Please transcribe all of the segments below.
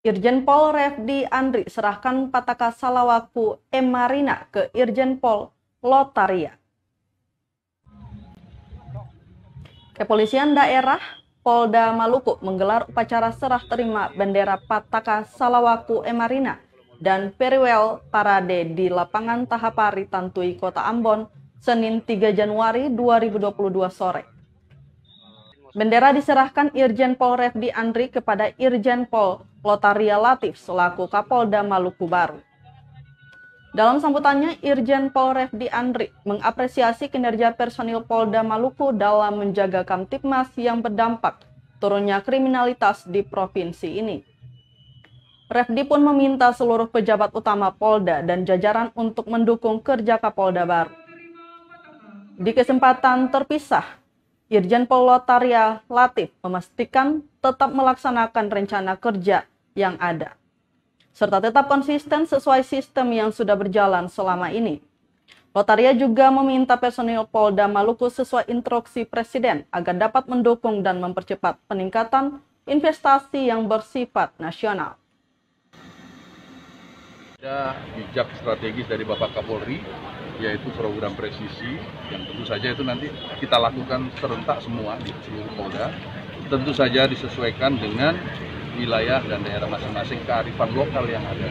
Irjen Pol Refdy Andri serahkan Pataka Salawaku Emarina ke Irjen Pol Lotaria. Kepolisian Daerah Polda Maluku menggelar upacara serah terima bendera Pataka Salawaku Emarina dan Periwel Parade di Lapangan Tahapari Tantui, Kota Ambon, Senin 3 Januari 2022 sore. Bendera diserahkan Irjen Pol Refdy Andri kepada Irjen Pol Lotaria Latif selaku Kapolda Maluku Baru. Dalam sambutannya, Irjen Pol Refdy Andri mengapresiasi kinerja personil Polda Maluku dalam menjaga Kamtibmas yang berdampak turunnya kriminalitas di provinsi ini. Refdy pun meminta seluruh pejabat utama Polda dan jajaran untuk mendukung kerja Kapolda baru. Di kesempatan terpisah, Irjen Pol Lotaria Latif memastikan tetap melaksanakan rencana kerja yang ada, serta tetap konsisten sesuai sistem yang sudah berjalan selama ini. Lotaria juga meminta personil Polda Maluku sesuai instruksi Presiden agar dapat mendukung dan mempercepat peningkatan investasi yang bersifat nasional. Ada bijak strategis dari Bapak Kapolri, yaitu program presisi yang tentu saja itu nanti kita lakukan serentak semua di seluruh Polda. Tentu saja disesuaikan dengan wilayah dan daerah masing-masing kearifan lokal yang ada.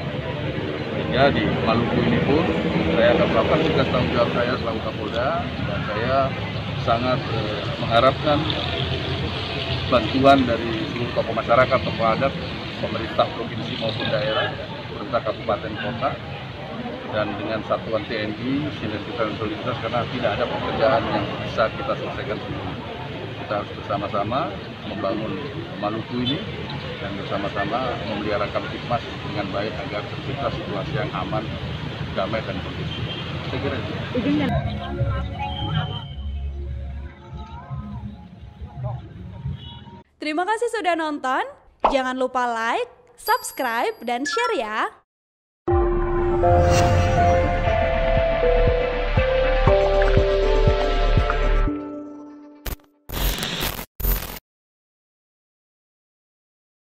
Sehingga di Maluku ini pun saya akan melakukan tugas tanggung jawab saya selaku Kapolda, dan saya sangat mengharapkan bantuan dari seluruh tokoh masyarakat, tokoh adat, pemerintah provinsi maupun daerah, pemerintah kabupaten kota, dan dengan satuan TNI, sinergitas dan soliditas, karena tidak ada pekerjaan yang bisa kita selesaikan sendiri. Kita harus bersama-sama membangun Maluku ini dan bersama-sama memelihara Kamtibmas dengan baik agar tercipta situasi yang aman, damai, dan kondusif. Saya kira itu. Terima kasih sudah nonton. Jangan lupa like, subscribe, dan share ya.